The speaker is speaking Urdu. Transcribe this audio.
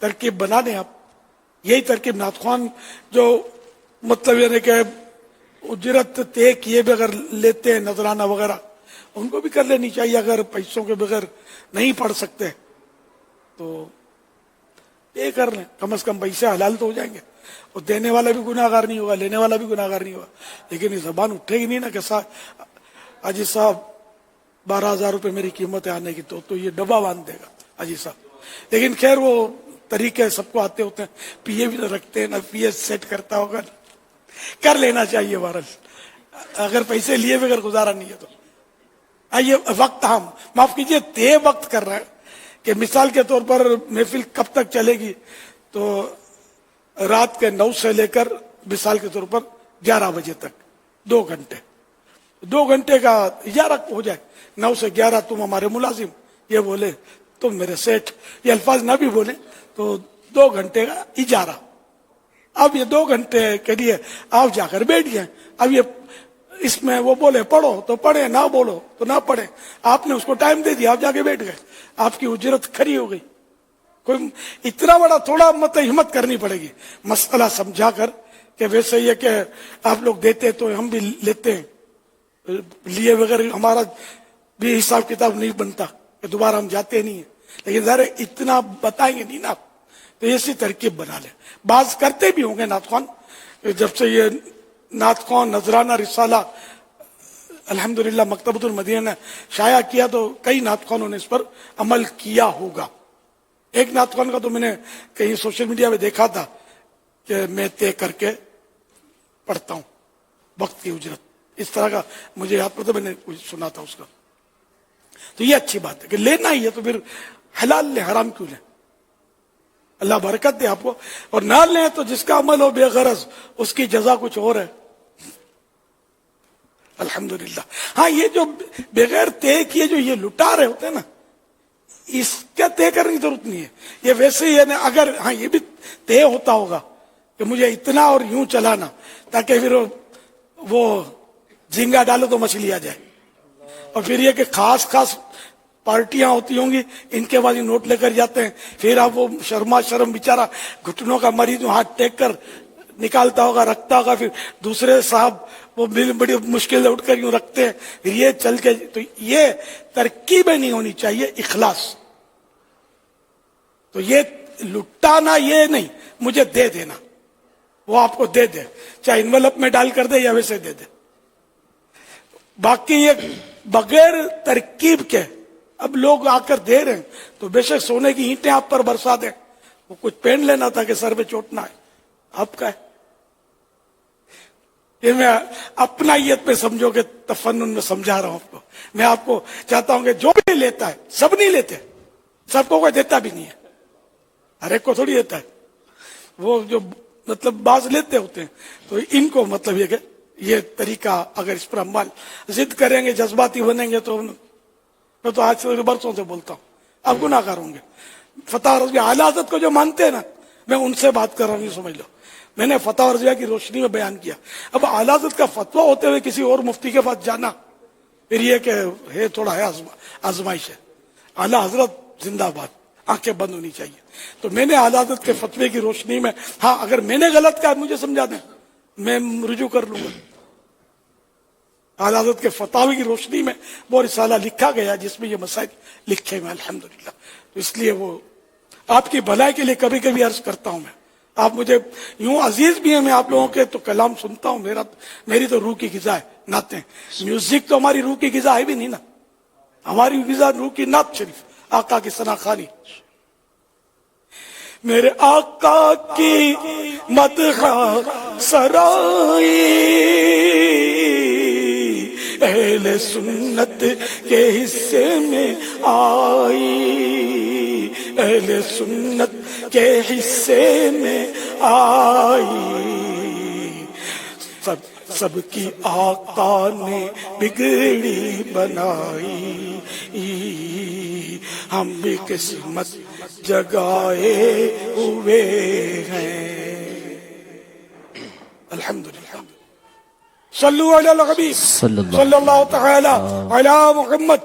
ترکیب بنا دیں آپ. یہی ترکیب نعت خوان جو مطلب یعنی کہ اجرت طے کیے بغیر لیتے ہیں نذرانہ وغیرہ، ان کو بھی کر لینی چاہیے. اگر پیسوں کے بغیر نہیں پڑھ سکتے تو یہ کر لیں، کم از کم پیسے حلال تو ہو جائیں گے. اور دینے والا بھی گناہ گار نہیں ہوگا، لینے والا بھی گناہ گار نہیں ہوگا. لیکن یہ زبان اٹھے گی نہیں نا کہ حاجی صاحب 12,000 روپے میری قیمت ہے آنے کی، تو یہ ڈبہ باندھ دے گا حاجی صاحب. لیکن خیر وہ طریقے سب کو آتے ہوتے ہیں، پی اے بھی رکھتے ہیں نا، پی اے سیٹ کرتا ہوگا، کر لینا چاہیے. بہرحال اگر پیسے لیے بغیر گزارا نہیں ہے تو. آئیے وقت ہم معاف کیجئے طے وقت کر رہے ہیں کہ مثال کے طور پر محفل کب تک چلے گی، تو رات کے 9 سے لے کر مثال کے طور پر 11 بجے تک 2 گھنٹے. 2 گھنٹے کا اجارہ ہو جائے. 9 سے 11 تم ہمارے ملازم یہ بولے، تم میرے سیٹ، یہ الفاظ نہ بھی بولے تو 2 گھنٹے کا اجارہ. اب یہ 2 گھنٹے کے لیے آپ جا کر بیٹھ گئے. اب یہ اس میں وہ بولے پڑھو تو پڑھے، نہ بولو تو نہ پڑھے. آپ نے اس کو ٹائم دے دیا، آپ جا کے بیٹھ گئے، آپ کی اجرت کھری ہو گئی. کوئی اتنا بڑا تھوڑا مطلب ہمت کرنی پڑے گی مسئلہ سمجھا کر کہ ویسے یہ کہ آپ لوگ دیتے تو ہم بھی لیتے ہیں، لیے بغیر ہمارا بھی حساب کتاب نہیں بنتا کہ دوبارہ ہم جاتے نہیں ہیں. لیکن ذرا اتنا بتائیں گے نہیں نا، تو ایسی ترکیب بنا لیں. بعض کرتے بھی ہوں گے نعت خوان. جب سے یہ نعت خوان نذرانہ رسالہ الحمدللہ مکتبۃ المدینہ نے شائع کیا تو کئی نعت خوانوں نے اس پر عمل کیا ہوگا. ایک نعت خوان کا تو میں نے کہیں سوشل میڈیا میں دیکھا تھا کہ میں طے کر کے پڑھتا ہوں وقت کی اجرت، اس طرح کا مجھے یاد پڑتا، میں نے کچھ سنا تھا اس کا. تو یہ اچھی بات ہے کہ لینا ہی ہے تو پھر حلال لیں، حرام کیوں لیں. اللہ برکت دے آپ کو. اور نہ لیں تو جس کا عمل ہو بے غرض اس کی جزا کچھ اور ہے. الحمدللہ. ہاں یہ جو بغیر طے کیے جو یہ لٹا رہے ہوتے ہیں نا، اس کا طے کرنے کی ضرورت نہیں ہے. یہ ویسے ہی ہے، اگر ہاں یہ بھی طے ہوتا ہوگا کہ مجھے اتنا اور یوں چلانا، تاکہ پھر وہ جھینگا ڈالو تو مچھلی آ جائے. اور پھر یہ کہ خاص پارٹیاں ہوتی ہوں گی، ان کے بعد نوٹ لے کر جاتے ہیں، پھر آپ وہ شرم بیچارہ گھٹنوں کا مریض ہاتھ ٹیک کر نکالتا ہوگا، رکھتا ہوگا، پھر دوسرے صاحب وہ بڑی مشکل سے اٹھ کر یوں رکھتے ہیں، پھر یہ چل کے. تو یہ ترکیبیں نہیں ہونی چاہیے، اخلاص. تو یہ لٹانا یہ نہیں مجھے دے دینا، وہ آپ کو دے دے، چاہے انویلپ میں ڈال کر دے یا ویسے دے دے. باقی یہ بغیر ترکیب کے اب لوگ آ کر دے رہے ہیں تو بے شک سونے کی اینٹیں آپ پر برسا دیں، وہ کچھ پہن لینا تھا کہ سر پہ چوٹ نہ آئے، آپ کا ہے. یہ میں اپنائیت پہ سمجھو کہ تفنن میں سمجھا رہا ہوں آپ کو. میں آپ کو چاہتا ہوں کہ جو بھی لیتا ہے، سب نہیں لیتے، سب کو کوئی دیتا بھی نہیں ہے، ہر ایک کو تھوڑی دیتا ہے. وہ جو مطلب بعض لیتے ہوتے ہیں، تو ان کو مطلب یہ کہ یہ طریقہ اگر اس پر عمل ضد کریں گے، جذباتی بنیں گے، تو میں تو آج سے برسوں سے بولتا ہوں اب گناہ گار ہوں گے. فتح رضویہ اعلی حضرت کو جو مانتے ہیں نا، میں ان سے بات کر رہا ہوں، یہ سمجھ لو. میں نے فتح رضویہ کی روشنی میں بیان کیا. اب اعلی حضرت کا فتویٰ ہوتے ہوئے کسی اور مفتی کے پاس جانا، پھر یہ کہ ہے تھوڑا ہے آزمائش ہے. اعلی حضرت زندہ باد، آنکھیں بند ہونی چاہیے. تو میں نے اعلی حضرت کے فتوے کی روشنی میں، ہاں اگر میں نے غلط کہا مجھے سمجھا دیں، میں رجوع کر لوں گا. اعلی حضرت کے فتاوی کی روشنی میں وہ رسالہ لکھا گیا جس میں یہ مسائل لکھے ہوئے الحمدللہ. تو اس لیے وہ آپ کی بھلائی کے لیے کبھی کبھی عرض کرتا ہوں. میں آپ مجھے یوں عزیز بھی ہیں، میں آپ لوگوں کے تو کلام سنتا ہوں، میری تو روح کی غذا ہے نعتیں. میوزک تو ہماری روح کی غذا ہے بھی نہیں نا، ہماری غذا روح کی نعت شریف، آقا کی ثنا خوانی. میرے آقا کی مدح سرائی اہل سنت کے حصے میں آئی، اہل سنت کے حصے میں آئی. سب کی آقا نے بگڑی بنائی، ہم بھی قسمت جگائے ہوئے ہیں. الحمدللہ. صلو علی الحبیب صلی اللہ تعالی علی محمد.